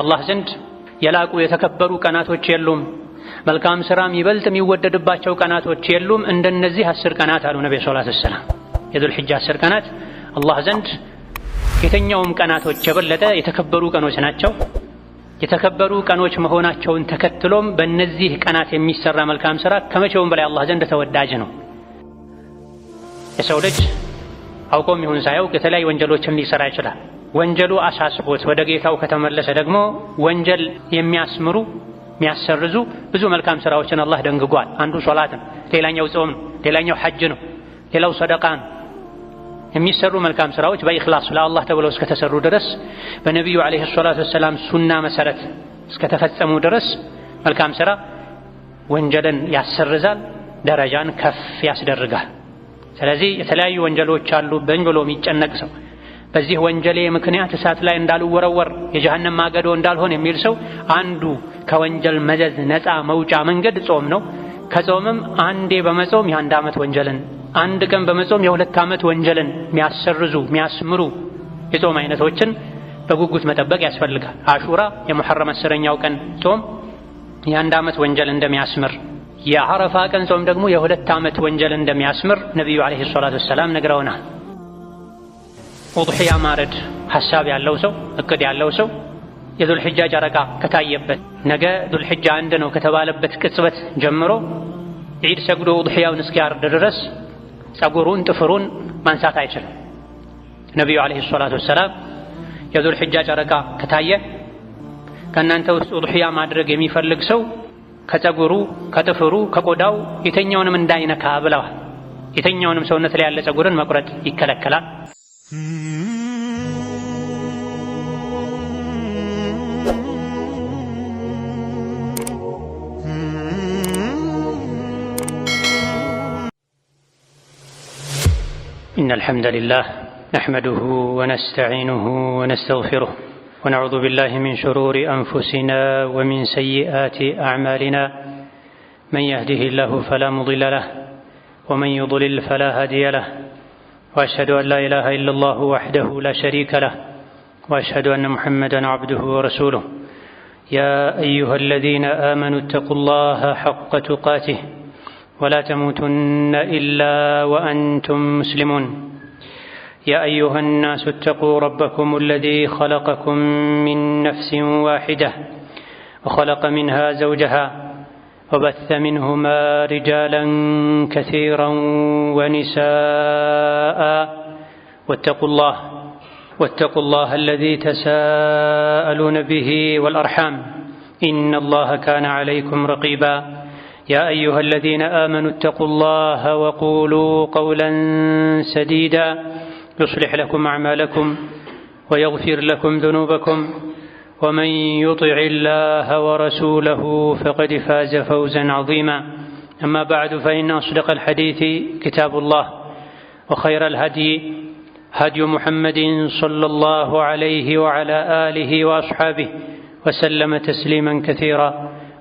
አላህ ዘንድ የላቁ የተከበሩ ቀናቶች የሉም። መልካም ሥራም ይበልጥ የሚወደድባቸው ቀናቶች የሉም እንደነዚህ 10 ቀናት አሉ ነብዩ ሰለላሁ ዐለይሂ ወሰለም። የዙል ሒጃ 10 ቀናት አላህ ዘንድ የተኛውም ቀናቶች የበለጠ የተከበሩ ቀኖች ናቸው። የተከበሩ ቀኖች መሆናቸውን ተከትሎም በእነዚህ ቀናት የሚሰራ መልካም ሥራ ከመቼውም በላይ አላህ ዘንድ ተወዳጅ ነው። የሰው ልጅ አውቆም ይሁን ሳያውቅ የተለያዩ ወንጀሎችን ሊሰራ ይችላል። ወንጀሉ አሳስቦት ወደ ጌታው ከተመለሰ ደግሞ ወንጀል የሚያስምሩ የሚያሰርዙ ብዙ መልካም ሥራዎችን አላህ ደንግጓል። አንዱ ሶላት ነው፣ ሌላኛው ጾም ነው፣ ሌላኛው ሐጅ ነው፣ ሌላው ሰደቃ ነው። የሚሰሩ መልካም ሥራዎች በኢኽላስ ለአላህ ተብለው እስከተሰሩ ድረስ በነቢዩ ዓለይሂ ሰላቱ ወሰላም ሱና መሰረት እስከተፈጸሙ ድረስ መልካም ሥራ ወንጀልን ያሰርዛል፣ ደረጃን ከፍ ያስደርጋል። ስለዚህ የተለያዩ ወንጀሎች አሉብኝ ብሎ የሚጨነቅ ሰው በዚህ ወንጀሌ ምክንያት እሳት ላይ እንዳልወረወር የጀሃነም ማገዶ እንዳልሆን የሚል ሰው አንዱ ከወንጀል መዘዝ ነፃ መውጫ መንገድ ጾም ነው። ከጾምም አንዴ በመጾም የ1 ዓመት ወንጀልን፣ አንድ ቀን በመጾም የ2 ዓመት ወንጀልን የሚያሰርዙ የሚያስምሩ የጾም አይነቶችን በጉጉት መጠበቅ ያስፈልጋል። አሹራ የሙሐረም 10ኛው ቀን ጾም የ1 ዓመት ወንጀል እንደሚያስምር፣ የዓረፋ ቀን ጾም ደግሞ የ2 ዓመት ወንጀል እንደሚያስምር ነቢዩ ዓለይሂ ሰላቱ ወሰላም ነግረውናል። ኡድሒያ ማረድ ሐሳብ ያለው ሰው እቅድ ያለው ሰው የዙል ሒጃ ጨረቃ ከታየበት ነገ ዙል ሒጃ 1 ነው ከተባለበት ቅጽበት ጀምሮ ዒድ ሰግዶ ኡድሒያውን እስኪያርድ ድረስ ጸጉሩን ጥፍሩን ማንሳት አይችልም። ነቢዩ ዓለይሂ ሰላቱ ወሰላም የዙል ሒጃ ጨረቃ ከታየ ከእናንተ ውስጥ ኡድሒያ ማድረግ የሚፈልግ ሰው ከጸጉሩ ከጥፍሩ ከቆዳው የተኛውንም እንዳይነካ ብለዋል። የተኛውንም ሰውነት ላይ ያለ ጸጉርን መቁረጥ ይከለከላል። إن الحمد لله نحمده ونستعينه ونستغفره ونعوذ بالله من شرور أنفسنا ومن سيئات أعمالنا من يهده الله فلا مضل له ومن يضلل فلا هادي له وأشهد أن لا إله إلا الله وحده لا شريك له وأشهد أن محمدًا عبده ورسوله يا أيها الذين آمنوا اتقوا الله حق تقاته ولا تموتن إلا وأنتم مسلمون يا أيها الناس اتقوا ربكم الذي خلقكم من نفس واحدة وخلق منها زوجها وبث منهما رجالا كثيرا ونساء واتقوا الله الذي تساءلون به والأرحام إن الله كان عليكم رقيبا يا أيها الذين آمنوا اتقوا الله وقولوا قولا سديدا يصلح لكم أعمالكم ويغفر لكم ذنوبكم ومن يطع الله ورسوله فقد فاز فوزا عظيما أما بعد فإن أصدق الحديث كتاب الله وخير الهدي هدي محمد صلى الله عليه وعلى آله وأصحابه وسلم تسليما كثيرا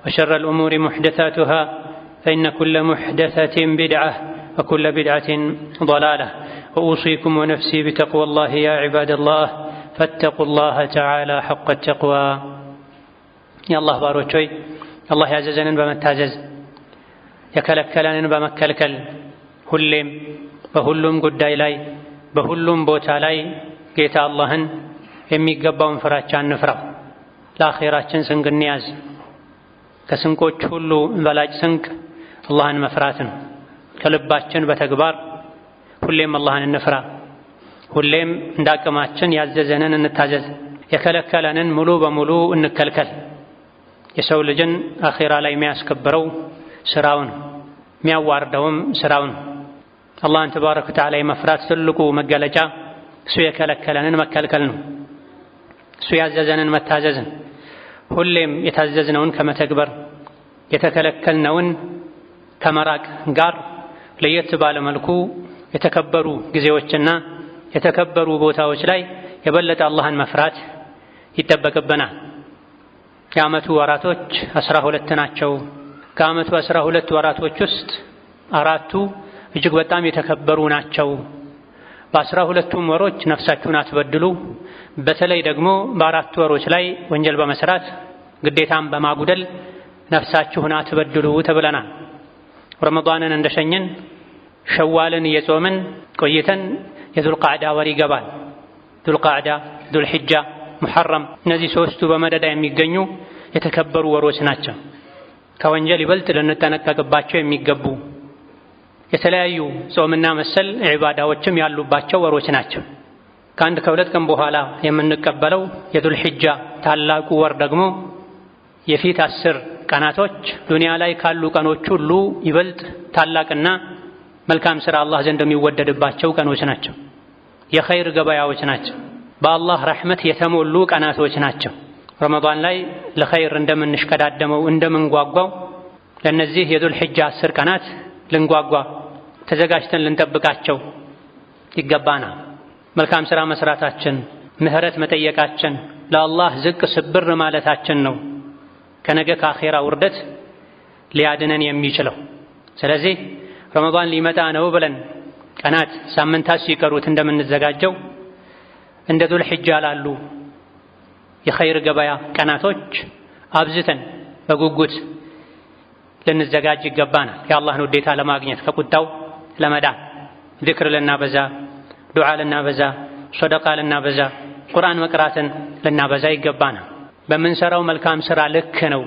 وشر الأمور محدثاتها فإن كل محدثة بدعة وكل بدعة ضلالة وأوصيكم ونفسي بتقوى الله يا عباد الله فاتقوا الله تعالى حق التقوى يا الله باروچوي الله ያዘዘንን በመታዘዝ የከለከለንን በመከልከል ሁሌም በሁሉም ጉዳይ ላይ በሁሉም ቦታ ላይ ጌታ አላህን የሚገባውን ፍራቻ እንፍራው። ለአኺራችን ስንቅ እንያዝ። ከስንቆች ሁሉ በላጭ ስንቅ አላህን መፍራት ነው። ከልባችን በተግባር ሁሌም አላህን እንፍራ። ሁሌም እንዳቅማችን ያዘዘንን እንታዘዝ፣ የከለከለንን ሙሉ በሙሉ እንከልከል። የሰው ልጅን አኺራ ላይ የሚያስከብረው ስራውን የሚያዋርደውም ስራውን አላህን ተባረከ ወተዓላ የመፍራት ትልቁ መገለጫ እሱ የከለከለንን መከልከል ነው። እሱ ያዘዘንን መታዘዝን፣ ሁሌም የታዘዝነውን ከመተግበር የተከለከልነውን ከመራቅ ጋር ለየት ባለ መልኩ የተከበሩ ጊዜዎችና የተከበሩ ቦታዎች ላይ የበለጠ አላህን መፍራት ይጠበቅብናል። የዓመቱ ወራቶች 12 ናቸው። ከዓመቱ 12 ወራቶች ውስጥ 4ቱ እጅግ በጣም የተከበሩ ናቸው። በ12ቱም ወሮች ነፍሳችሁን አትበድሉ፣ በተለይ ደግሞ በአራት ወሮች ላይ ወንጀል በመስራት ግዴታን በማጉደል ነፍሳችሁን አትበድሉ ተብለናል። ረመዳንን እንደሸኘን ሸዋልን እየጾምን ቆይተን የዙልቃዕዳ ወር ይገባል። ዙልቃዕዳ፣ ዙልሒጃ፣ ሙሐረም እነዚህ ሶስቱ በመደዳ የሚገኙ የተከበሩ ወሮች ናቸው። ከወንጀል ይበልጥ ልንጠነቀቅባቸው የሚገቡ የተለያዩ ጾምና መሰል ዒባዳዎችም ያሉባቸው ወሮች ናቸው። ከአንድ ከሁለት ቀን በኋላ የምንቀበለው የዙልሒጃ ታላቁ ወር ደግሞ የፊት 10 ቀናቶች ዱንያ ላይ ካሉ ቀኖች ሁሉ ይበልጥ ታላቅና መልካም ሥራ አላህ ዘንድ የሚወደድባቸው ቀኖች ናቸው። የኸይር ገበያዎች ናቸው። በአላህ ረሕመት የተሞሉ ቀናቶች ናቸው። ረመዳን ላይ ለኸይር እንደምንሽቀዳደመው እንደምንጓጓው ለእነዚህ የዙልሒጃ 10 ቀናት ልንጓጓ ተዘጋጅተን ልንጠብቃቸው ይገባናል። መልካም ሥራ መስራታችን፣ ምህረት መጠየቃችን፣ ለአላህ ዝቅ ስብር ማለታችን ነው ከነገ ከአኼራ ውርደት ሊያድነን የሚችለው። ስለዚህ ረመዳን ሊመጣ ነው ብለን ቀናት ሳምንታት ሲቀሩት እንደምንዘጋጀው እንደ ዙልሒጃ ላሉ የኸይር ገበያ ቀናቶች አብዝተን በጉጉት ልንዘጋጅ ይገባናል። የአላህን ውዴታ ለማግኘት ከቁጣው ለመዳን ዚክር ልናበዛ፣ ዱዓ ልናበዛ፣ ሶደቃ ልናበዛ፣ ቁርአን መቅራትን ልናበዛ ይገባናል። በምንሰራው መልካም ሥራ ልክ ነው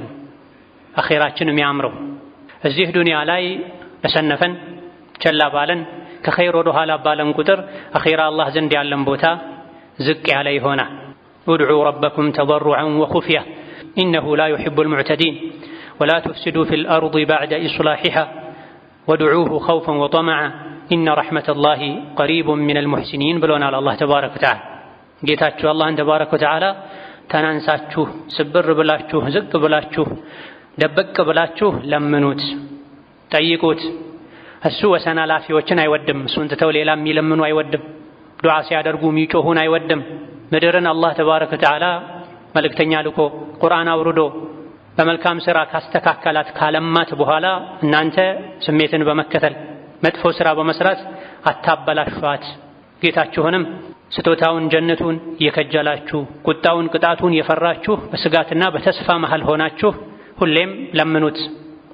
አኼራችን የሚያምረው። እዚህ ዱንያ ላይ ለሰነፈን ቸላ ባለን ከኸይር ወደ ኋላ ባለን ቁጥር አኼራ አላህ ዘንድ ያለን ቦታ ዝቅ ያለ ይሆናል። ኡድዑ ረበኩም ተضرعا وخفية إنه لا يحب المعتدين ولا تفسدوا في الأرض بعد إصلاحها وادعوه خوفا وطمعا إن رحمة الله قريب من المحسنين ብሎናል አላህ ተባረከ ወተዓላ። ጌታችሁ አላህን ተባረከ ወተዓላ ተናንሳችሁ ስብር ብላችሁ ዝቅ ብላችሁ ደበቅ ብላችሁ ለምኑት፣ ጠይቁት። እሱ ወሰን አላፊዎችን አይወድም። እሱን ትተው ሌላ የሚለምኑ አይወድም። ዱዓ ሲያደርጉ የሚጮሁን አይወድም። ምድርን አላህ ተባረከ ወተዓላ መልእክተኛ ልኮ ቁርአን አውርዶ በመልካም ሥራ ካስተካከላት ካለማት በኋላ እናንተ ስሜትን በመከተል መጥፎ ሥራ በመስራት አታበላሿት። ጌታችሁንም ስጦታውን ጀነቱን እየከጀላችሁ ቁጣውን ቅጣቱን የፈራችሁ በስጋትና በተስፋ መሃል ሆናችሁ ሁሌም ለምኑት፣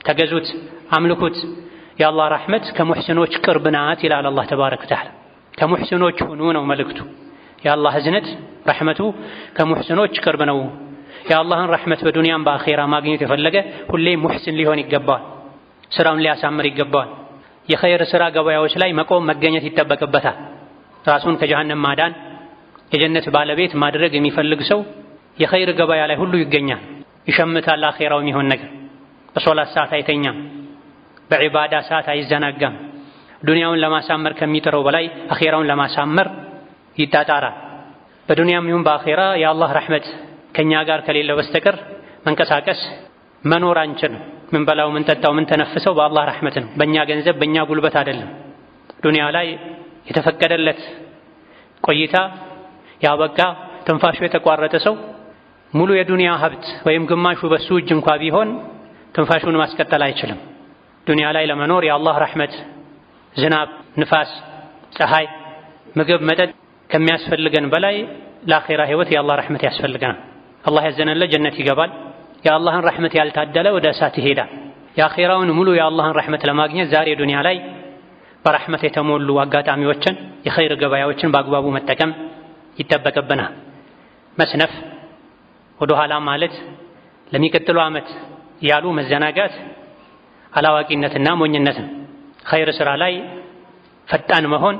ተገዙት፣ አምልኩት። የአላህ ረሕመት ከሙሕሲኖች ቅርብ ናት ይላል አላህ ተባረከ ወተዓላ። ከሙሕሲኖች ሁኑ ነው መልእክቱ። የአላህ እዝነት ረሕመቱ ከሙሕሲኖች ቅርብ ነው። የአላህን ረሕመት በዱንያም በአኼራ ማግኘት የፈለገ ሁሌም ሙሕሲን ሊሆን ይገባዋል። ሥራውን ሊያሳምር ይገባዋል። የኸይር ሥራ ገበያዎች ላይ መቆም መገኘት ይጠበቅበታል። ራሱን ከጀሃነም ማዳን የጀነት ባለቤት ማድረግ የሚፈልግ ሰው የኸይር ገበያ ላይ ሁሉ ይገኛል። ይሸምታል አኼራው የሚሆን ነገር። በሶላት ሰዓት አይተኛም፣ በዒባዳ ሰዓት አይዘናጋም። ዱንያውን ለማሳመር ከሚጥረው በላይ አኼራውን ለማሳመር ይጣጣራል። በዱንያም ይሁን በአኼራ የአላህ ረሕመት ከኛ ጋር ከሌለ በስተቀር መንቀሳቀስ መኖር አንችልም። ምን በላው ምን ጠጣው ምን ተነፍሰው በአላህ ረሕመት ነው፣ በእኛ ገንዘብ በእኛ ጉልበት አይደለም። ዱንያ ላይ የተፈቀደለት ቆይታ ያበቃ ትንፋሹ የተቋረጠ ሰው ሙሉ የዱንያ ሀብት ወይም ግማሹ በሱ እጅ እንኳ ቢሆን ትንፋሹን ማስቀጠል አይችልም። ዱንያ ላይ ለመኖር የአላህ ረሕመት ዝናብ፣ ንፋስ፣ ፀሐይ፣ ምግብ፣ መጠጥ ከሚያስፈልገን በላይ ለአኼራ ህይወት የአላህ ረሕመት ያስፈልገናል። አላህ ያዘነለት ጀነት ይገባል። የአላህን ረሕመት ያልታደለ ወደ እሳት ይሄዳል። የአኼራውን ሙሉ የአላህን ረሕመት ለማግኘት ዛሬ ዱንያ ላይ በረሕመት የተሞሉ አጋጣሚዎችን የኸይር ገበያዎችን በአግባቡ መጠቀም ይጠበቅብናል። መስነፍ፣ ወደ ኋላ ማለት፣ ለሚቀጥለው ዓመት ያሉ መዘናጋት አላዋቂነትና ሞኝነት ነው። ኸይር ሥራ ላይ ፈጣን መሆን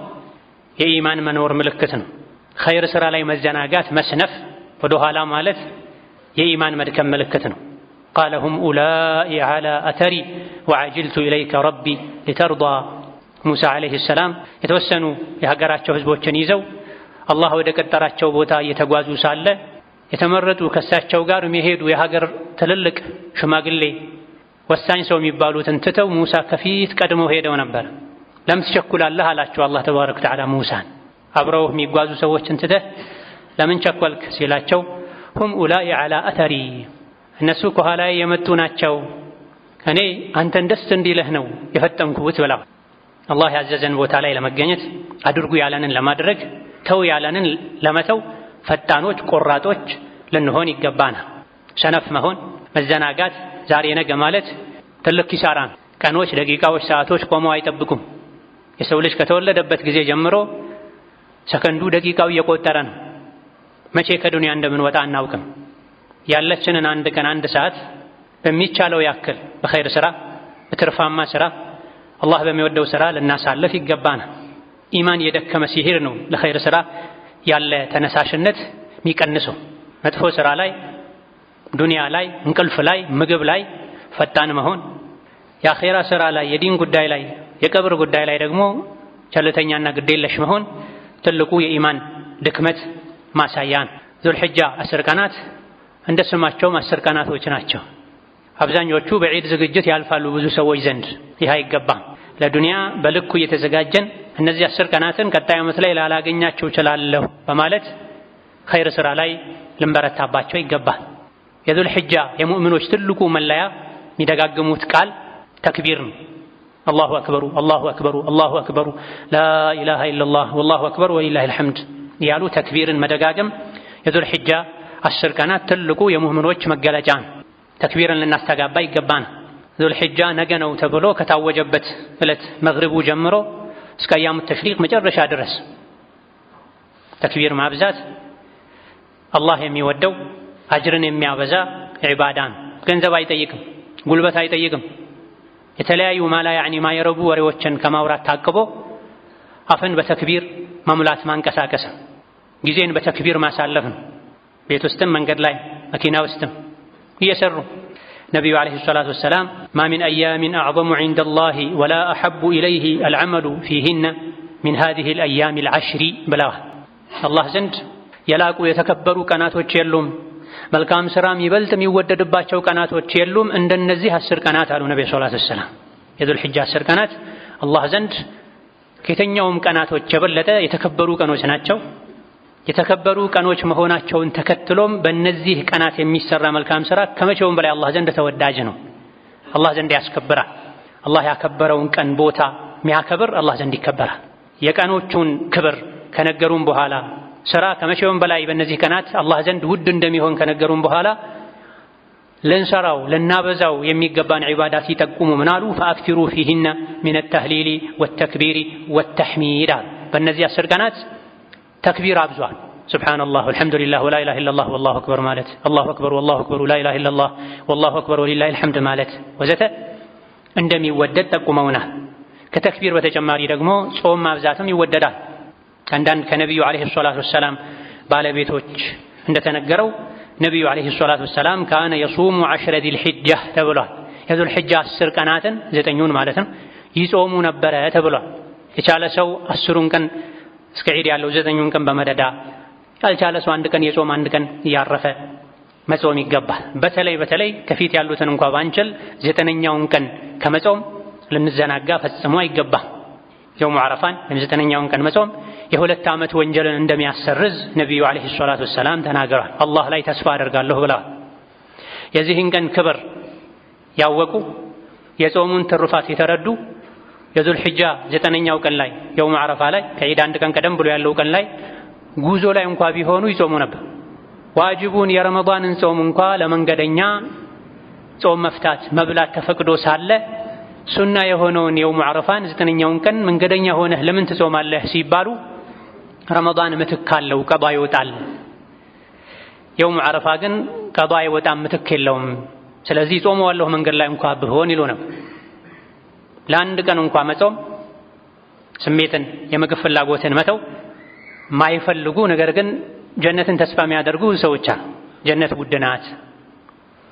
የኢማን መኖር ምልክት ነው። ኸይር ሥራ ላይ መዘናጋት፣ መስነፍ፣ ወደ ኋላ ማለት የኢማን መድከም ምልክት ነው። ቃለ ሁም ኡላኢ ዐላ አተሪ ወዐጅልቱ ኢለይከ ረቢ ሊተርዳ። ሙሳ ዓለይሂ ሰላም የተወሰኑ የሀገራቸው ህዝቦችን ይዘው አላህ ወደ ቀጠራቸው ቦታ እየተጓዙ ሳለ የተመረጡ ከሳቸው ጋር የሚሄዱ የሀገር ትልልቅ ሽማግሌ ወሳኝ ሰው የሚባሉትን ትተው ሙሳ ከፊት ቀድመው ሄደው ነበር። ለምን ትቸኩላለህ አላቸው አላህ ተባረከ ወተዓላ ሙሳን። አብረው የሚጓዙ ሰዎችን ትተህ ለምን ቸኮልክ ሲላቸው ሁም ኡላኢ ዐላ አተሪ፣ እነሱ ከኋላ የመጡ ናቸው፣ እኔ አንተን ደስ እንዲልህ ነው የፈጠንኩት ብለው። አላህ ያዘዘን ቦታ ላይ ለመገኘት አድርጉ ያለንን ለማድረግ ተው ያለንን ለመተው ፈጣኖች ቆራጦች ልንሆን ይገባናል። ሰነፍ መሆን መዘናጋት ዛሬ ነገ ማለት ትልቅ ኪሳራ ነው። ቀኖች፣ ደቂቃዎች፣ ሰዓቶች ቆመው አይጠብቁም። የሰው ልጅ ከተወለደበት ጊዜ ጀምሮ ሰከንዱ ደቂቃው እየቆጠረ ነው። መቼ ከዱንያ እንደምንወጣ አናውቅም። ያለችንን አንድ ቀን አንድ ሰዓት በሚቻለው ያክል በኸይር ስራ በትርፋማ ስራ አላህ በሚወደው ስራ ልናሳልፍ ይገባናል። ኢማን የደከመ ሲሄድ ነው ለኸይር ስራ ያለ ተነሳሽነት የሚቀንሰው። መጥፎ ስራ ላይ፣ ዱንያ ላይ፣ እንቅልፍ ላይ፣ ምግብ ላይ ፈጣን መሆን፣ የአኼራ ስራ ላይ፣ የዲን ጉዳይ ላይ፣ የቀብር ጉዳይ ላይ ደግሞ ቸልተኛና ግዴለሽ መሆን ትልቁ የኢማን ድክመት ማሳያ ነው። ዙልሒጃ 10 ቀናት እንደ ስማቸውም 10 ቀናቶች ናቸው። አብዛኞቹ በዒድ ዝግጅት ያልፋሉ ብዙ ሰዎች ዘንድ። ይህ አይገባም። ለዱንያ በልኩ እየተዘጋጀን እነዚህ 10 ቀናትን ቀጣይ ዓመት ላይ ላላገኛቸው እችላለሁ በማለት ኸይር ስራ ላይ ልንበረታባቸው ይገባል። የዙልሒጃ የሙእሚኖች ትልቁ መለያ የሚደጋግሙት ቃል ተክቢር ነው። አላሁ አክበሩ አላሁ አክበሩ አላሁ አክበሩ ላኢላሃ ኢለላህ ወላሁ አክበር ወሊላሂል ሐምድ ያሉ ተክቢርን መደጋገም የዙልሒጃ 10 ቀናት ትልቁ የሙእሚኖች መገለጫ ነው። ተክቢርን ልናስተጋባ ይገባናል። ዙልሒጃ ነገ ነው ተብሎ ከታወጀበት ዕለት መግሪቡ ጀምሮ እስከ አያሙ ተሽሪቅ መጨረሻ ድረስ ተክቢር ማብዛት አላህ የሚወደው አጅርን የሚያበዛ ዒባዳ ነው። ገንዘብ አይጠይቅም፣ ጉልበት አይጠይቅም። የተለያዩ ማላ ያዕኒ ማየረቡ ወሬዎችን ከማውራት ታቅቦ አፍን በተክቢር መሙላት ማንቀሳቀስ፣ ጊዜን በተክቢር ማሳለፍ ነው። ቤት ውስጥም መንገድ ላይ መኪና ውስጥም እየሰሩ ነቢዩ ዓለይሂ ሰላቱ ወሰላም ማ ሚን አያሚን አዕዘሙ ዒንደላሂ ወላ አሐቡ ኢለይሂ አልዐመሉ ፊሂነ ሚን ሃዚሂል አያሚል ዐሽሪ ብለዋል። አላህ ዘንድ የላቁ የተከበሩ ቀናቶች የሉም፣ መልካም ስራም ይበልጥ የሚወደድባቸው ቀናቶች የሉም እንደነዚህ 10 ቀናት አሉ ነብዩ ሰለላሁ ዐለይሂ ወሰለም። የዙልሒጃ 10 ቀናት አላህ ዘንድ ከየትኛውም ቀናቶች የበለጠ የተከበሩ ቀኖች ናቸው። የተከበሩ ቀኖች መሆናቸውን ተከትሎም በእነዚህ ቀናት የሚሰራ መልካም ስራ ከመቼውም በላይ አላህ ዘንድ ተወዳጅ ነው። አላህ ዘንድ ያስከብራል። አላህ ያከበረውን ቀን ቦታ የሚያከብር አላህ ዘንድ ይከበራል። የቀኖቹን ክብር ከነገሩን በኋላ ስራ ከመቼውም በላይ በእነዚህ ቀናት አላህ ዘንድ ውድ እንደሚሆን ከነገሩን በኋላ ልንሰራው ልናበዛው የሚገባን ዒባዳ ሲጠቁሙ ምን አሉ? ፈአክቲሩ ፊሂነ ሚነ ተህሊሊ ወተክቢሪ ወተሕሚድ አሉ። በእነዚህ 10 ቀናት ተክቢር አብዟል። ሱብሓነላህ ወልሐምዱሊላህ ወላኢላሃ ኢለላህ ወላሁ አክበር ማለት፣ አላሁ አክበር ወላሁ አክበር ወላኢላሃ ኢለላህ ወላሁ አክበር ወሊላሂል ሐምድ ማለት ወዘተ እንደሚወደድ ጠቁመውናል። ከተክቢር በተጨማሪ ደግሞ ጾም ማብዛትም ይወደዳል። አንዳንድ ከነቢዩ ዓለይሂ ሰላቱ ወሰላም ባለቤቶች እንደተነገረው ነቢዩ ዓለይሂ ሰላቱ ወሰላም ካነ የሱሙ 10 ዚልሒጃ ተብሏል። የዙልሒጃ 10 ቀናትን 9ኙን ማለት ነው ይጾሙ ነበረ ተብሏል። የቻለ ሰው 10ሩን ቀን እስከ ዒድ ያለው 9ኙን ቀን በመደዳ፣ ያልቻለ ሰው አንድ ቀን የጾም አንድ ቀን እያረፈ መጾም ይገባል። በተለይ ከፊት ያሉትን እንኳ ባንችል 9ኛውን ቀን ከመጾም ልንዘናጋ ፈጽሞ አይገባም። የውሙ ዓረፋን ወይም 9ኛውን ቀን መጾም የ2 ዓመት ወንጀልን እንደሚያሰርዝ ነቢዩ ዓለይሂ ሰላቱ ወሰላም ተናግረዋል። አላህ ላይ ተስፋ አደርጋለሁ ብለዋል። የዚህን ቀን ክብር ያወቁ የጾሙን ትሩፋት የተረዱ የዙልሒጃ 9ኛው ቀን ላይ የውሙ ዓረፋ ላይ ከዒድ አንድ ቀን ቀደም ብሎ ያለው ቀን ላይ ጉዞ ላይ እንኳ ቢሆኑ ይጾሙ ነበር። ዋጅቡን የረመዳንን ጾም እንኳ ለመንገደኛ ጾም መፍታት መብላት ተፈቅዶ ሳለ ሱና የሆነውን የውሙ ዓረፋን 9ኛውን ቀን መንገደኛ ሆነህ ለምን ትጾማለህ ሲባሉ ረመዳን ምትክ አለው ቀዷ ይወጣል፣ የውሙ ዓረፋ ግን ቀዷ አይወጣም ምትክ የለውም፣ ስለዚህ ጾመዋለሁ መንገድ ላይ እንኳ ብሆን ይሉ ነው። ለአንድ ቀን እንኳ መጾም ስሜትን የምግብ ፍላጎትን መተው ማይፈልጉ ነገር ግን ጀነትን ተስፋ የሚያደርጉ ሰዎች አሉ። ጀነት ውድ ናት።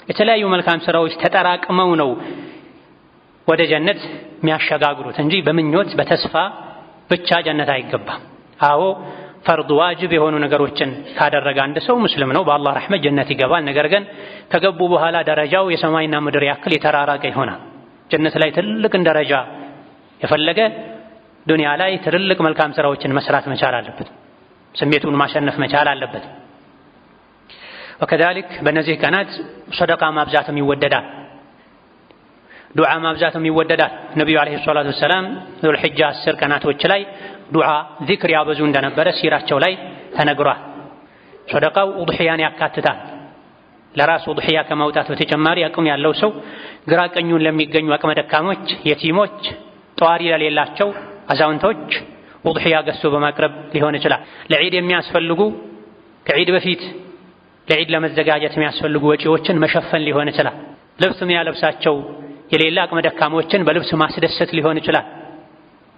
የተለያዩ መልካም ስራዎች ተጠራቅመው ነው ወደ ጀነት የሚያሸጋግሩት እንጂ በምኞት በተስፋ ብቻ ጀነት አይገባም። አዎ ፈርድ ዋጅብ የሆኑ ነገሮችን ካደረገ አንድ ሰው ሙስሊም ነው፣ በአላህ ረሕመት ጀነት ይገባል። ነገር ግን ከገቡ በኋላ ደረጃው የሰማይና ምድር ያክል የተራራቀ ይሆናል። ጀነት ላይ ትልቅን ደረጃ የፈለገ ዱንያ ላይ ትልልቅ መልካም ስራዎችን መስራት መቻል አለበት። ስሜቱን ማሸነፍ መቻል አለበት። ወከዛሊክ በእነዚህ ቀናት ሰደቃ ማብዛትም ይወደዳል፣ ዱዓ ማብዛትም ይወደዳል። ነቢዩ ዓለይሂ ሰላቱ ወሰላም ዙልሒጃ 10 ቀናቶች ላይ ዱዓ ዚክር ያበዙ እንደነበረ ሲራቸው ላይ ተነግሯል። ሶደቃው ኡድሂያን ያካትታል። ለራሱ ኡድሂያ ከማውጣት በተጨማሪ አቅም ያለው ሰው ግራ ቀኙን ለሚገኙ አቅመ ደካሞች፣ የቲሞች፣ ጧሪ ለሌላቸው አዛውንቶች ኡድሂያ ገዝቶ በማቅረብ ሊሆን ይችላል። ለዒድ የሚያስፈልጉ ከዒድ በፊት ለዒድ ለመዘጋጀት የሚያስፈልጉ ወጪዎችን መሸፈን ሊሆን ይችላል። ልብስ የሚያለብሳቸው የሌላ አቅመ ደካሞችን በልብስ ማስደሰት ሊሆን ይችላል።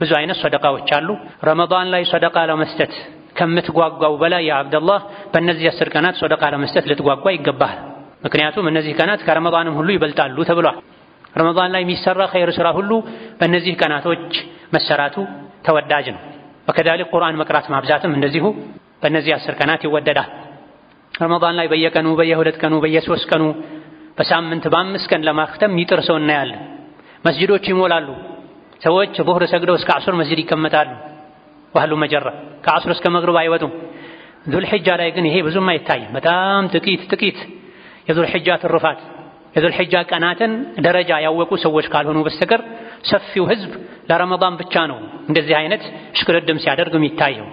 ብዙ አይነት ሶደቃዎች አሉ። ረመዳን ላይ ሶደቃ ለመስጠት ከምትጓጓው በላይ ያ አብደላህ በእነዚህ 10 ቀናት ሶደቃ ለመስጠት ልትጓጓ ይገባል። ምክንያቱም እነዚህ ቀናት ከረመዳንም ሁሉ ይበልጣሉ ተብሏል። ረመዳን ላይ የሚሰራ ኸይር ስራ ሁሉ በእነዚህ ቀናቶች መሰራቱ ተወዳጅ ነው። ወከዛሊክ ቁርአን መቅራት ማብዛትም እንደዚሁ በእነዚህ 10 ቀናት ይወደዳል። ረመዳን ላይ በየቀኑ በየ2 ቀኑ በየ3 ቀኑ በሳምንት በ5 ቀን ለማክተም የሚጥር ሰው እናያለን። መስጂዶች ይሞላሉ። ሰዎች ዙህር ሰግደው እስከ ዐሱር መስጂድ ይቀመጣሉ። ወህሉ መጀራ ከዐሱር እስከ መግሪብ አይወጡም። ዙልሒጃ ላይ ግን ይሄ ብዙም አይታይም። በጣም ጥቂት የዙልሒጃ ትሩፋት የዙልሒጃ ቀናትን ደረጃ ያወቁ ሰዎች ካልሆኑ በስተቀር ሰፊው ህዝብ ለረመዳን ብቻ ነው እንደዚህ አይነት ሽቅድድም ሲያደርግ የሚታየው።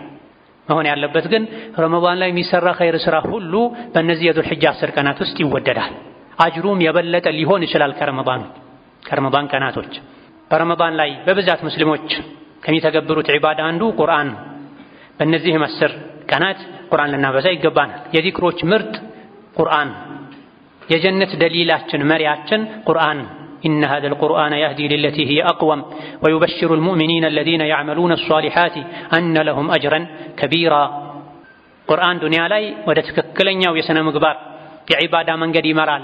መሆን ያለበት ግን ረመዳን ላይ የሚሰራ ኸይር ስራ ሁሉ በእነዚህ የዙልሒጃ 10 ቀናት ውስጥ ይወደዳል። አጅሩም የበለጠ ሊሆን ይችላል ከረመዳን ቀናቶች። በረመዳን ላይ በብዛት ሙስሊሞች ከሚተገብሩት ዒባዳ አንዱ ቁርአን ነው። በእነዚህም 10 ቀናት ቁርአን ልናበዛ ይገባናል። የዚክሮች ምርጥ ቁርአን፣ የጀነት ደሊላችን መሪያችን ቁርአን። ኢነ ሃዘል ቁርአነ የህዲ ሊለቲ ሂየ አቅወም ወዩበሽሩል ሙእሚኒነ አለዚነ ያዕመሉነ ሷሊሓቲ አነ ለሁም አጅረን ከቢራ። ቁርአን ዱንያ ላይ ወደ ትክክለኛው የሥነ ምግባር የዒባዳ መንገድ ይመራል፣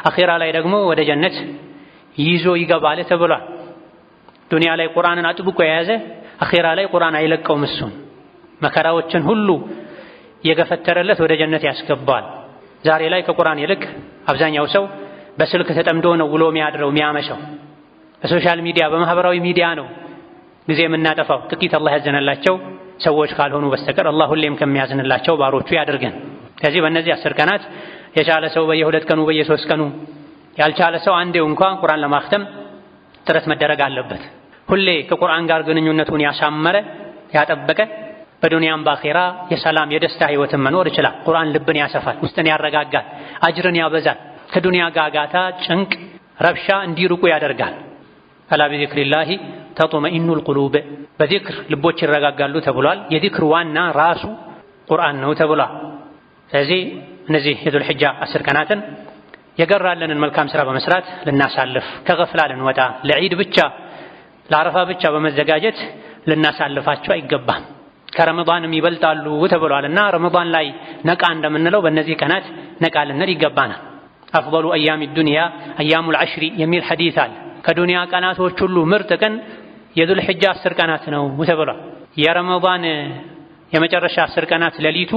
አኺራ ላይ ደግሞ ወደ ጀነት ይዞ ይገባል ተብሏል። ዱንያ ላይ ቁርአንን አጥብቆ የያዘ አኺራ ላይ ቁርአን አይለቀውም። እሱን መከራዎችን ሁሉ የገፈተረለት ወደ ጀነት ያስገባል። ዛሬ ላይ ከቁርአን ይልቅ አብዛኛው ሰው በስልክ ተጠምዶ ነው ውሎ የሚያድረው የሚያመሸው። በሶሻል ሚዲያ በማህበራዊ ሚዲያ ነው ጊዜ የምናጠፋው። ጥቂት አላህ ያዘነላቸው ሰዎች ካልሆኑ በስተቀር አላህ ሁሌም ከሚያዝንላቸው ባሮቹ ያድርገን። ከዚህ በእነዚህ 10 ቀናት የቻለ ሰው በየ2 ቀኑ በየ3 ቀኑ፣ ያልቻለ ሰው አንዴው እንኳን ቁርአን ለማክተም ጥረት መደረግ አለበት። ሁሌ ከቁርአን ጋር ግንኙነቱን ያሳመረ ያጠበቀ በዱንያም በአኺራ የሰላም የደስታ ህይወትን መኖር ይችላል። ቁርአን ልብን ያሰፋል፣ ውስጥን ያረጋጋል፣ አጅርን ያበዛል፣ ከዱንያ ጋጋታ፣ ጭንቅ፣ ረብሻ እንዲርቁ ያደርጋል። አላ ቢዚክሪላሂ ተጥመኢኑል ቁሉብ፣ በዚክር ልቦች ይረጋጋሉ ተብሏል። የዚክር ዋና ራሱ ቁርአን ነው ተብሏል። ስለዚህ እነዚህ የዙልሒጃ 10 ቀናትን የገራለንን መልካም ስራ በመስራት ልናሳልፍ፣ ከገፍላ ልንወጣ፣ ለዒድ ብቻ ለአረፋ ብቻ በመዘጋጀት ልናሳልፋቸው አይገባም። ከረመዳንም ይበልጣሉ ተብሏልና ረመዳን ላይ ነቃ እንደምንለው በእነዚህ ቀናት ነቃ ልንል ይገባናል። አፍደሉ አያሚ ዱንያ አያሙል ዐሽሪ የሚል ሐዲስ አለ። ከዱንያ ቀናቶች ሁሉ ምርጥ ቀን የዙልሒጃ 10 ቀናት ነው ተብሏል። የረመዳን የመጨረሻ 10 ቀናት ሌሊቱ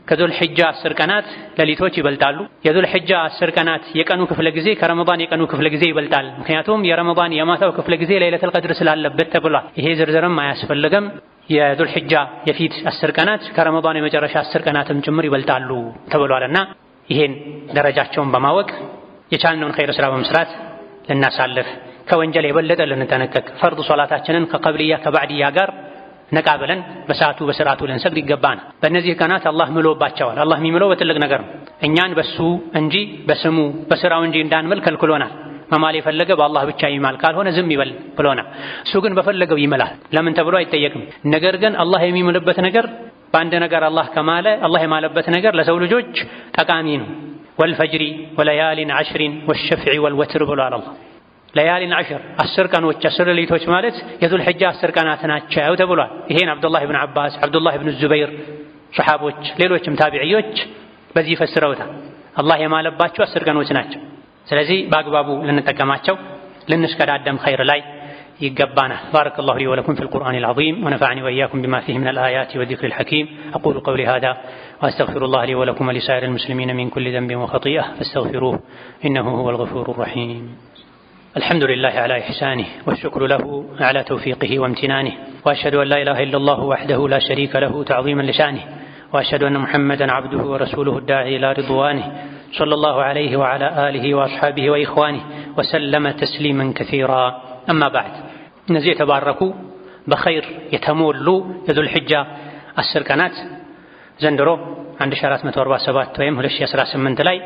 ከዙልሒጃ 10 ቀናት ሌሊቶች ይበልጣሉ። የዙልሒጃ 10 ቀናት የቀኑ ክፍለ ጊዜ ከረመዳን የቀኑ ክፍለ ጊዜ ይበልጣል። ምክንያቱም የረመዳን የማታው ክፍለ ጊዜ ለይለቱል ቀድር ስላለበት ተብሏል። ይሄ ዝርዝርም አያስፈልግም። የዙልሒጃ የፊት 10 ቀናት ከረመዳን የመጨረሻ 10 ቀናትም ጭምር ይበልጣሉ ተብሏልና ይሄን ደረጃቸውን በማወቅ የቻልነውን ኸይር ስራ በመስራት ልናሳልፍ፣ ከወንጀል የበለጠ ልንጠነቀቅ፣ ፈርድ ሶላታችንን ከቀብልያ ከባዕድያ ጋር ነቃ ብለን በሰዓቱ በስርዓቱ ልንሰግድ ይገባናል። በእነዚህ ቀናት አላህ ምሎባቸዋል። አላህ የሚምለው በትልቅ ነገር ነው። እኛን በሱ እንጂ በስሙ በስራው እንጂ እንዳንምል ከልክሎናል። መማል የፈለገ በአላህ ብቻ ይማል፣ ካልሆነ ዝም ይበል ብሎናል። እሱ ግን በፈለገው ይምላል። ለምን ተብሎ አይጠየቅም። ነገር ግን አላህ የሚምልበት ነገር በአንድ ነገር አላህ ከማለ አላህ የማለበት ነገር ለሰው ልጆች ጠቃሚ ነው። ወልፈጅሪ ወለያሊን ዐሽሪን ወሸፍዒ ወልወትር ብሏል አላህ። ለያሊን 10 ቀኖች 10 ሌሊቶች ማለት የዙልሒጃ 10 ቀናት ናቸው ተብሏል። ይሄን አብዱላህ ብን አባስ፣ አብዱላህ ብን ዙበይር ሰሓቦች፣ ሌሎችም ታቢዕዮች በዚህ ፈስረውታል። አላህ የማለባቸው 10 ቀኖች ናቸው። ስለዚህ በአግባቡ ልንጠቀማቸው ልንሽቀዳደም ኸይር ላይ ይገባናል። ባረከላሁ ሊ ወለኩም ፊል ቁርአኒል ዐዚም ወነፈዐኒ ወኢያኩም ቢማ ፊሂ ሚነል አያቲ ወዚክሪል ሐኪም አቁሉ ቀውሊ ሃዛ ወአስተግፊሩላህ ሊ ወለኩም ወሊሳኢሪል ሙስሊሚነ ሚን ኩሊ ዘንቢን ወኸጢአ ፈስተግፊሩሁ ኢነሁ ሁወል ገፉሩር ረሒም። الحمد لله على إحسانه والشكر له على توفيقه وامتنانه وأشهد أن لا إله إلا الله وحده لا شريك له تعظيما لشانه وأشهد أن محمدا عبده ورسوله الداعي إلى رضوانه صلى الله عليه وعلى آله وأصحابه وإخوانه وسلم تسليما كثيرا. أما بعد نزي تباركوا بخير يتمولوا ذو الحجة 10 ቀናት ዘንድሮ 1447 ወይም 2018 ላይ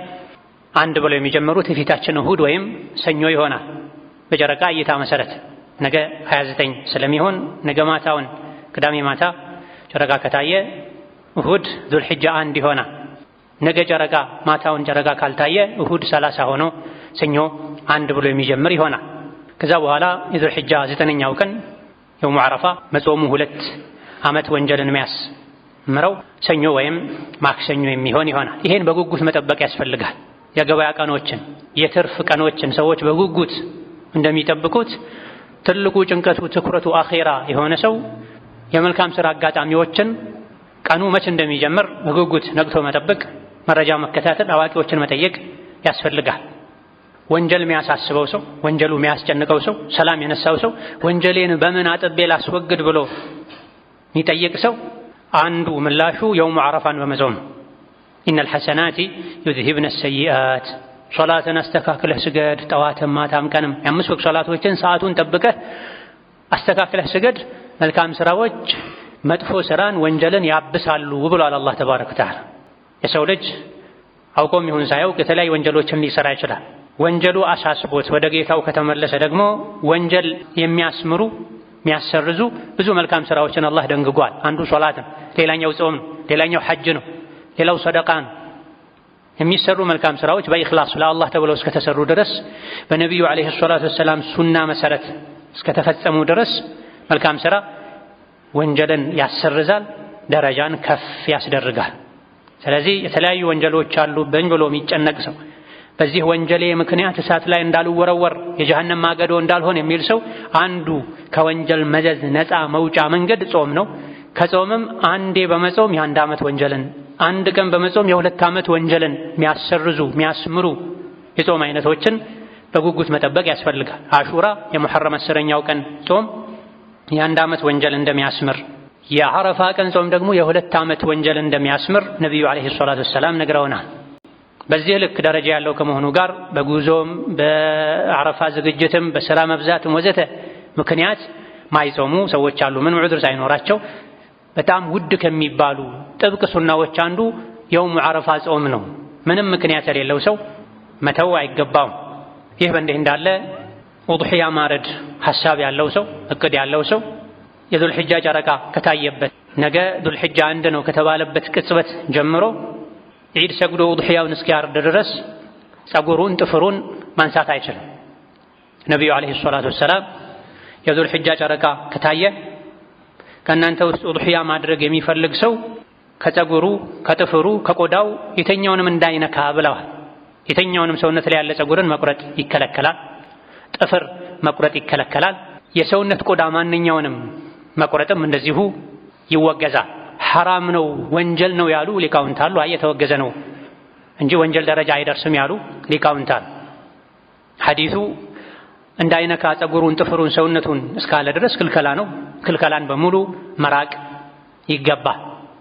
አንድ ብለው የሚጀምሩት የፊታችን እሁድ ወይም ሰኞ ይሆናል በጨረቃ እይታ መሰረት። ነገ 29 ስለሚሆን ነገ ማታውን ቅዳሜ ማታ ጨረቃ ከታየ እሁድ ዙልሒጃ 1 ይሆናል። ነገ ጨረቃ ማታውን ጨረቃ ካልታየ እሁድ 30 ሆኖ ሰኞ 1 ብሎ የሚጀምር ይሆናል። ከዛ በኋላ የዙልሒጃ 9ኛው ቀን የውሙ ዓረፋ መጾሙ 2 ዓመት ወንጀልን የሚያስምረው ሰኞ ወይም ማክሰኞ የሚሆን ይሆናል። ይሄን በጉጉት መጠበቅ ያስፈልጋል። የገበያ ቀኖችን የትርፍ ቀኖችን ሰዎች በጉጉት እንደሚጠብቁት ትልቁ ጭንቀቱ ትኩረቱ አኼራ የሆነ ሰው የመልካም ሥራ አጋጣሚዎችን ቀኑ መች እንደሚጀምር በጉጉት ነቅቶ መጠበቅ፣ መረጃ መከታተል፣ አዋቂዎችን መጠየቅ ያስፈልጋል። ወንጀል የሚያሳስበው ሰው፣ ወንጀሉ የሚያስጨንቀው ሰው፣ ሰላም የነሳው ሰው ወንጀሌን በምን አጥቤ ላስወግድ ብሎ የሚጠይቅ ሰው አንዱ ምላሹ የውሙ ዓረፋን በመጾም ኢነል ሐሰናቲ ዩዝሂብነ ሰይአት፣ ሶላትን አስተካክለህ ስገድ፣ ጠዋትም ማታም ቀንም የአምስት ወቅት ሶላቶችን ሰዓቱን ጠብቀህ አስተካክለህ ስገድ፣ መልካም ስራዎች መጥፎ ስራን ወንጀልን ያብሳሉ ብሏል አላህ ተባረከ ወተዓላ። የሰው ልጅ አውቆም ይሁን ሳያውቅ የተለያዩ ወንጀሎችን ሊሰራ ይችላል። ወንጀሉ አሳስቦት ወደ ጌታው ከተመለሰ ደግሞ ወንጀል የሚያስምሩ የሚያሰርዙ ብዙ መልካም ስራዎችን አላህ ደንግጓል። አንዱ ሶላት ነው፣ ሌላኛው ጾም ነው፣ ሌላኛው ሐጅ ነው፣ ሌላው ሰደቃ ነው። የሚሰሩ መልካም ስራዎች በኢኽላስ ለአላህ ተብለው እስከተሰሩ ድረስ በነቢዩ ዓለይሂ ሰላቱ ወሰላም ሱና መሰረት እስከተፈጸሙ ድረስ መልካም ስራ ወንጀልን ያሰርዛል፣ ደረጃን ከፍ ያስደርጋል። ስለዚህ የተለያዩ ወንጀሎች አሉብኝ ብሎ የሚጨነቅ ሰው በዚህ ወንጀሌ ምክንያት እሳት ላይ እንዳልወረወር የጀሃነም ማገዶ እንዳልሆን የሚል ሰው አንዱ ከወንጀል መዘዝ ነፃ መውጫ መንገድ ጾም ነው። ከጾምም አንዴ በመጾም የ1 ዓመት ወንጀልን፣ አንድ ቀን በመጾም የ2 ዓመት ወንጀልን የሚያሰርዙ የሚያስምሩ የጾም አይነቶችን በጉጉት መጠበቅ ያስፈልጋል። አሹራ የሙሐረም 10ኛው ቀን ጾም የ1 ዓመት ወንጀል እንደሚያስምር፣ የዓረፋ ቀን ጾም ደግሞ የ2 ዓመት ወንጀል እንደሚያስምር ነቢዩ ዓለይሂ ሰላቱ ወሰላም ነግረውናል። በዚህ ልክ ደረጃ ያለው ከመሆኑ ጋር በጉዞም በዓረፋ ዝግጅትም በስራ መብዛትም ወዘተ ምክንያት ማይጾሙ ሰዎች አሉ፣ ምንም ዑድር ሳይኖራቸው። በጣም ውድ ከሚባሉ ጥብቅ ሱናዎች አንዱ የውሙ ዓረፋ ጾም ነው። ምንም ምክንያት የሌለው ሰው መተው አይገባውም። ይህ በእንዲህ እንዳለ ኡድሒያ ማረድ ሐሳብ ያለው ሰው፣ እቅድ ያለው ሰው የዙልሒጃ ጨረቃ ከታየበት ነገ ዙልሒጃ 1 ነው ከተባለበት ቅጽበት ጀምሮ ዒድ ሰግዶ ኡድሒያውን እስኪያርድ ድረስ ጸጉሩን ጥፍሩን ማንሳት አይችልም። ነቢዩ ዓለይሂ ሰላቱ ወሰላም የዙልሒጃ ጨረቃ ከታየ ከእናንተ ውስጥ ኡድሒያ ማድረግ የሚፈልግ ሰው ከጸጉሩ ከጥፍሩ ከቆዳው የተኛውንም እንዳይነካ ብለዋል። የተኛውንም ሰውነት ላይ ያለ ጸጉርን መቁረጥ ይከለከላል። ጥፍር መቁረጥ ይከለከላል። የሰውነት ቆዳ ማንኛውንም መቁረጥም እንደዚሁ ይወገዛል። ሐራም ነው ወንጀል ነው ያሉ ሊቃውንት አሉ። የተወገዘ ነው እንጂ ወንጀል ደረጃ አይደርስም ያሉ ሊቃውንት አሉ። ሐዲሱ እንዳይነካ ጸጉሩን ጥፍሩን ሰውነቱን እስካለ ድረስ ክልከላ ነው። ክልከላን በሙሉ መራቅ ይገባል።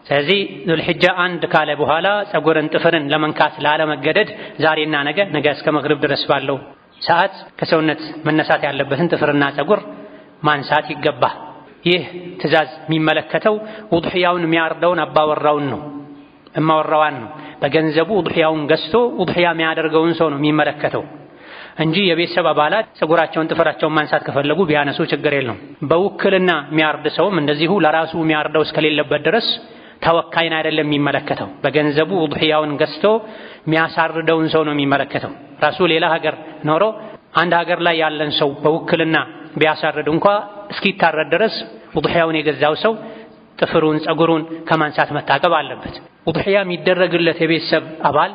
ስለዚህ ዙልሒጃ 1 ካለ በኋላ ጸጉርን ጥፍርን ለመንካት ላለመገደድ ዛሬና ነገ እስከ መግሪብ ድረስ ባለው ሰዓት ከሰውነት መነሳት ያለበትን ጥፍርና ጸጉር ማንሳት ይገባል። ይህ ትዕዛዝ የሚመለከተው ኡድሒያውን የሚያርደውን አባወራውን ነው፣ እማወራዋን ነው። በገንዘቡ ኡድሒያውን ገዝቶ ኡድሒያ የሚያደርገውን ሰው ነው የሚመለከተው እንጂ የቤተሰብ አባላት ጸጉራቸውን ጥፍራቸውን ማንሳት ከፈለጉ ቢያነሱ ችግር የለውም። በውክልና የሚያርድ ሰውም እንደዚሁ ለራሱ የሚያርደው እስከሌለበት ድረስ ተወካይን አይደለም የሚመለከተው። በገንዘቡ ኡድሒያውን ገዝቶ የሚያሳርደውን ሰው ነው የሚመለከተው። ራሱ ሌላ ሀገር ኖሮ አንድ ሀገር ላይ ያለን ሰው በውክልና ቢያሳርድ እንኳ እስኪታረድ ድረስ ኡድሒያውን የገዛው ሰው ጥፍሩን ጸጉሩን ከማንሳት መታቀብ አለበት። ኡድሒያ የሚደረግለት የቤተሰብ አባል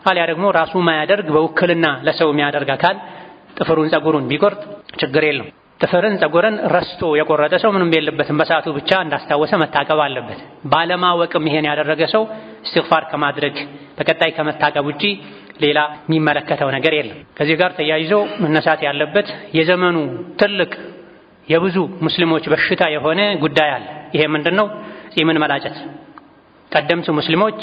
አልያ ደግሞ ራሱ ማያደርግ በውክልና ለሰው የሚያደርግ አካል ጥፍሩን ጸጉሩን ቢቆርጥ ችግር የለም። ጥፍርን ጸጉርን ረስቶ የቆረጠ ሰው ምንም የለበትም። በሰዓቱ ብቻ እንዳስታወሰ መታቀብ አለበት። ባለማወቅም ይሄን ያደረገ ሰው እስትግፋር ከማድረግ በቀጣይ ከመታቀብ ውጪ ሌላ የሚመለከተው ነገር የለም። ከዚህ ጋር ተያይዞ መነሳት ያለበት የዘመኑ ትልቅ የብዙ ሙስሊሞች በሽታ የሆነ ጉዳይ አለ። ይሄ ምንድነው? ጺምን መላጨት። ቀደምት ሙስሊሞች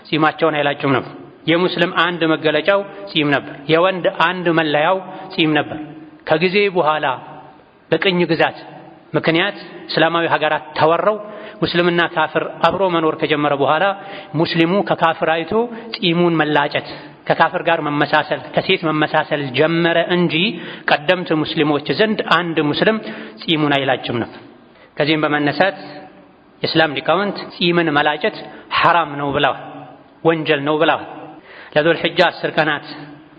ጺማቸውን አይላጩም ነበር። የሙስሊም አንድ መገለጫው ጺም ነበር። የወንድ አንድ መለያው ጺም ነበር። ከጊዜ በኋላ በቅኝ ግዛት ምክንያት እስላማዊ ሀገራት ተወረው ሙስሊምና ካፍር አብሮ መኖር ከጀመረ በኋላ ሙስሊሙ ከካፍር አይቶ ጺሙን መላጨት ከካፍር ጋር መመሳሰል ከሴት መመሳሰል ጀመረ እንጂ ቀደምት ሙስሊሞች ዘንድ አንድ ሙስሊም ጺሙን አይላጭም ነበር። ከዚህም በመነሳት የእስላም ሊቃውንት ጺምን መላጨት ሐራም ነው ብለዋል፣ ወንጀል ነው ብለዋል። ለዙል ሒጃ 10 ቀናት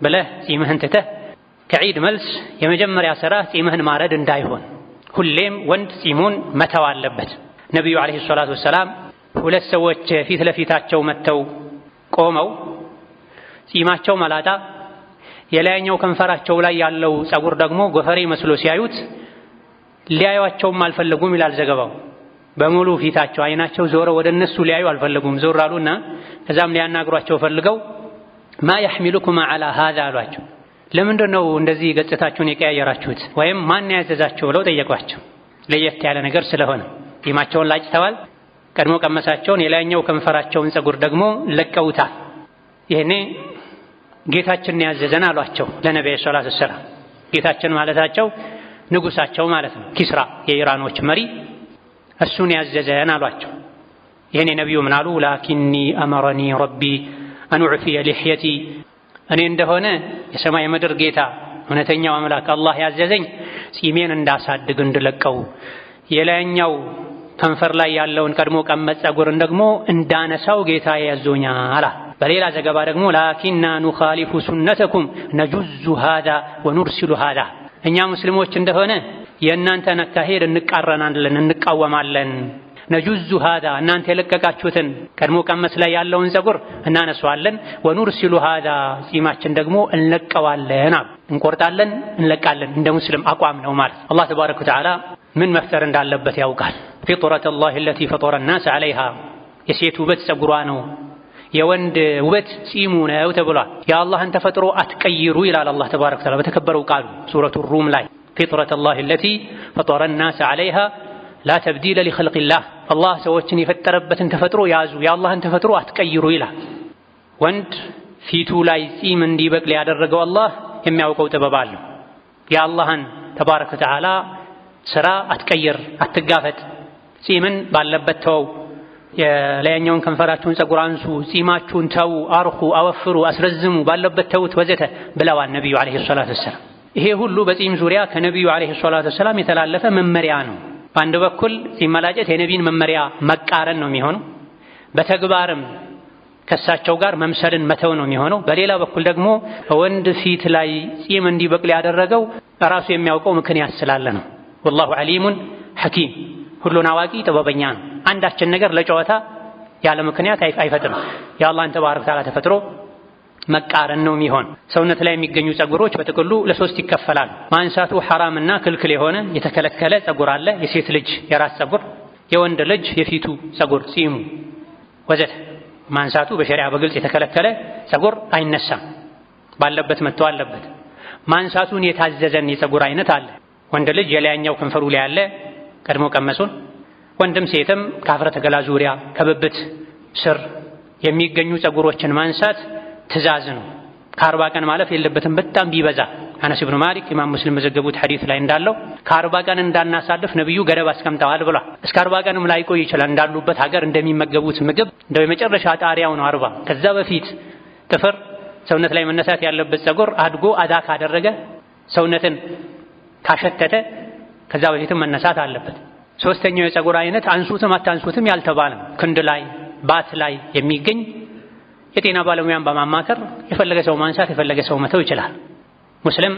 ብለህ ጺምህን ትተህ ከዒድ መልስ የመጀመሪያ ሥራ ጺምህን ማረድ እንዳይሆን ሁሌም ወንድ ጺሙን መተው አለበት። ነቢዩ ዓለይሂ ሰላቱ ወሰላም ሁለት ሰዎች ፊት ለፊታቸው መተው ቆመው ጺማቸው መላጣ የላይኛው ከንፈራቸው ላይ ያለው ጸጉር ደግሞ ጎፈሬ መስሎ ሲያዩት ሊያዩአቸውም አልፈለጉም ይላል ዘገባው። በሙሉ ፊታቸው አይናቸው ዞረ ወደ እነሱ ሊያዩ አልፈለጉም። ዞር አሉና ከዛም ሊያናግሯቸው ፈልገው ማ የሕሚሉኩማ ዐላ ሃዛ አሏቸው። ለምንድን ነው እንደዚህ ገጽታችሁን የቀያየራችሁት? ወይም ማን ያዘዛችሁ ብለው ጠየቋቸው። ለየት ያለ ነገር ስለሆነ ጺማቸውን ላጭተዋል። ቀድሞ ቀመሳቸውን የላይኛው ከንፈራቸውን ጸጉር ደግሞ ለቀውታል። ይሄኔ ጌታችን ያዘዘን አሏቸው ለነብዩ ሰለላሁ ዐለይሂ ወሰለም። ጌታችን ማለታቸው ንጉሳቸው ማለት ነው፣ ኪስራ የኢራኖች መሪ እሱን ያዘዘን አሏቸው። ይሄኔ ነብዩ ምን አሉ? ላኪኒ አመረኒ ረቢ አን ኡዕፊየ ሊሕየቲ፣ እኔ እንደሆነ የሰማይ ምድር ጌታ እውነተኛው አምላክ አላህ ያዘዘኝ ጺሜን እንዳሳድግ እንድለቀው፣ የላይኛው ከንፈር ላይ ያለውን ቀድሞ ቀመጥ ጸጉርን ደግሞ እንዳነሳው ጌታ ያዞኛል። በሌላ ዘገባ ደግሞ ላኪንና ኑኻሊፉ ሱነተኩም ነጁዙ ሃዛ ወኑርሲሉ ሃዛ፣ እኛ ሙስሊሞች እንደሆነ የእናንተን አካሄድ እንቃረናለን፣ እንቃወማለን። ነጁዙ ሃዛ፣ እናንተ የለቀቃችሁትን ቀድሞ ቀመስ ላይ ያለውን ጸጉር እናነሳዋለን። ወኑርሲሉ ሃዛ፣ ጺማችን ደግሞ እንለቀዋለን፣ እንቆርጣለን፣ እንለቃለን። እንደ ሙስሊም አቋም ነው ማለት። አላህ ተባረከ ወተዓላ ምን መፍጠር እንዳለበት ያውቃል። ፊጥረተላሂ አለቲ ፈጠረ ናስ ዐለይሃ፣ የሴት ውበት ጸጉሯ ነው፣ የወንድ ውበት ጺሙ ነው ተብሏል። የአላህን ተፈጥሮ አትቀይሩ ይላል አላህ ተባረከ ወተዓላ በተከበረው ቃሉ ሱረቱ ሩም ላይ ፊጥረተላሂ አለቲ ፈጠረ ናስ ዐለይሃ ላ ተብዲለ ሊኸልቂላህ፣ አላህ ሰዎችን የፈጠረበትን ተፈጥሮ ያዙ፣ የአላህን ተፈጥሮ አትቀይሩ ይላል። ወንድ ፊቱ ላይ ጺም እንዲበቅል ያደረገው አላህ የሚያውቀው ጥበብ አለው። የአላህን ተባረከ ወተዓላ ስራ አትቀይር፣ አትጋፈጥ፣ ጺምን ባለበት ተው፣ የላይኛውን ከንፈራችሁን ጸጉር አንሱ፣ ጺማችሁን ተው፣ አርኹ፣ አወፍሩ፣ አስረዝሙ፣ ባለበት ተውት ወዘተ ብለዋል ነቢዩ ዓለይሂ ሰላቱ ወሰላም። ይሄ ሁሉ በጺም ዙሪያ ከነቢዩ ዓለይሂ ሰላቱ ወሰላም የተላለፈ መመሪያ ነው። በአንድ በኩል ጺም መላጨት የነቢይን መመሪያ መቃረን ነው የሚሆነው፣ በተግባርም ከእሳቸው ጋር መምሰልን መተው ነው የሚሆነው። በሌላ በኩል ደግሞ ወንድ ፊት ላይ ጺም እንዲበቅል ያደረገው ራሱ የሚያውቀው ምክንያት ስላለ ነው። ወላሁ ዓሊሙን ሐኪም፣ ሁሉን አዋቂ ጥበበኛ ነው። አንዳችን ነገር ለጨዋታ ያለ ምክንያት አይፈጥርም። የአላህን ተባረከ ወተዓላ ተፈጥሮ መቃረን ነው የሚሆን። ሰውነት ላይ የሚገኙ ጸጉሮች በጥቅሉ ለሶስት ይከፈላሉ። ማንሳቱ ሐራምና ክልክል የሆነ የተከለከለ ጸጉር አለ። የሴት ልጅ የራስ ጸጉር፣ የወንድ ልጅ የፊቱ ጸጉር፣ ጺሙ ወዘተ። ማንሳቱ በሸሪዓ በግልጽ የተከለከለ ጸጉር አይነሳም፣ ባለበት መተው አለበት። ማንሳቱን የታዘዘን የጸጉር አይነት አለ። ወንድ ልጅ የላይኛው ከንፈሩ ላይ ያለ ቀድሞ ቀመሱን፣ ወንድም ሴትም ከአፍረተ ገላ ዙሪያ ከብብት ስር የሚገኙ ጸጉሮችን ማንሳት ትእዛዝ ነው። ከ40 ቀን ማለፍ የለበትም በጣም ቢበዛ። አነስ ብኑ ማሊክ ኢማም ሙስሊም በዘገቡት ሐዲስ ላይ እንዳለው ከ40 ቀን እንዳናሳልፍ ነብዩ ገደብ አስቀምጠዋል ብሏል። እስከ 40 ቀንም ላይቆይ ይችላል። እንዳሉበት ሀገር እንደሚመገቡት ምግብ እንደው የመጨረሻ ጣሪያው ነው 40። ከዛ በፊት ጥፍር ሰውነት ላይ መነሳት ያለበት ጸጉር አድጎ አዳ ካደረገ ሰውነትን ካሸተተ ከዛ በፊትም መነሳት አለበት። ሶስተኛው የጸጉር አይነት አንሱትም አታንሱትም ያልተባለ ክንድ ላይ ባት ላይ የሚገኝ የጤና ባለሙያን በማማከር የፈለገ ሰው ማንሳት የፈለገ ሰው መተው ይችላል። ሙስሊም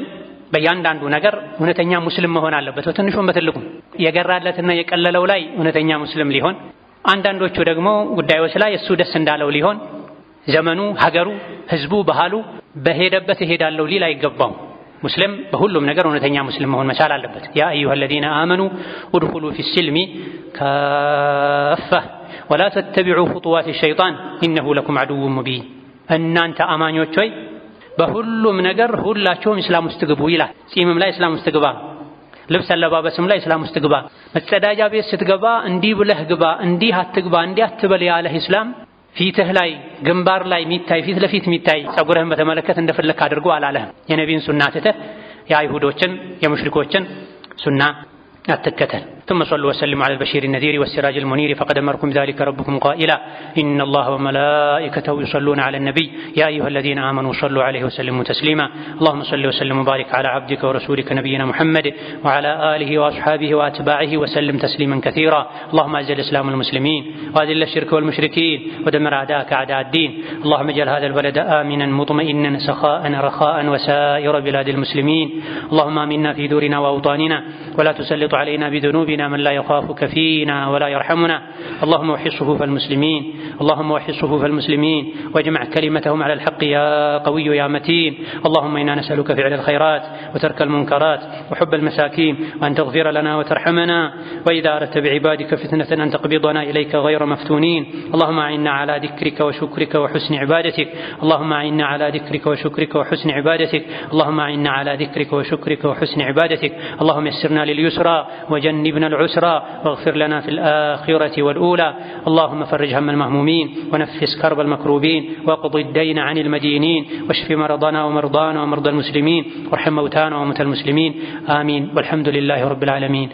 በእያንዳንዱ ነገር እውነተኛ ሙስሊም መሆን አለበት። በትንሹም በትልቁም የገራለትና የቀለለው ላይ እውነተኛ ሙስሊም ሊሆን፣ አንዳንዶቹ ደግሞ ጉዳዮች ላይ እሱ ደስ እንዳለው ሊሆን፣ ዘመኑ፣ ሀገሩ፣ ህዝቡ፣ ባህሉ በሄደበት እሄዳለሁ ሊል አይገባው። ሙስሊም በሁሉም ነገር እውነተኛ ሙስሊም መሆን መቻል አለበት። ያ አዩሀ ለዚነ አመኑ ኡድኹሉ ፊስሲልሚ ካፋ ወላ ተተቢዑ ኹጡዋት ሸይጣን ኢነሁ ለኩም ዐዱውን ሙቢን። እናንተ አማኞች ሆይ በሁሉም ነገር ሁላችሁም እስላም ውስጥ ግቡ ይላል። ጺምም ላይ እስላም ውስጥ ግባ፣ ልብስ አለባበስም ላይ እስላም ውስጥ ግባ። መጸዳጃ ቤት ስትገባ እንዲህ ብለህ ግባ፣ እንዲህ አትግባ፣ እንዲህ አትበል ያለህ እስላም ፊትህ ላይ ግንባር ላይ የሚታይ ፊት ለፊት የሚታይ ጸጉርህን በተመለከተ እንደፈለክ አድርጎ አላለህም። የነቢይን ሱና ትተህ የአይሁዶችን የሙሽሪኮችን ሱና አትከተል። ثم صلوا وسلموا على البشير النذير والسراج المنير فقد أمركم ذلك ربكم قائلا إن الله وملائكته يصلون على النبي يا أيها الذين آمنوا صلوا عليه وسلموا تسليما. اللهم صل وسلم وبارك على عبدك ورسولك نبينا محمد وعلى آله وأصحابه وأتباعه وسلم تسليما كثيرا. اللهم أعز الإسلام والمسلمين وأذل الشرك والمشركين ودمر أعداءك أعداء الدين. اللهم اجعل هذا البلد آمنا مطمئنا سخاء رخاء وسائر بلاد المسلمين. اللهم آمنا في دورنا وأوطاننا ولا تسلط علينا بذنوبنا من لا يخافك فينا ولا يرحمنا. اللهم وحد صفوف المسلمين، اللهم وحد صفوف المسلمين واجمع كلمتهم على الحق يا قوي يا متين. اللهم إنا نسألك فعل الخيرات وترك المنكرات وحب المساكين وأن تغفر لنا وترحمنا، وإذا أردت بعبادك فتنة أن تقبضنا إليك غير مفتونين. اللهم أعنا على ذكرك وشكرك وحسن عبادتك. اللهم أعنا على ذكرك وشكرك وحسن عبادتك. اللهم أعنا على ذكرك وشكرك وحسن عبادتك. اللهم يسرنا لليسرى وجنبنا العسرى واغفر لنا في الآخرة والأولى. اللهم فرج هم المهمومين ونفس كرب المكروبين واقض الدين عن المدينين واشف مرضنا ومرضانا ومرضى المسلمين وارحم موتانا وموتى المسلمين. آمين والحمد لله رب العالمين.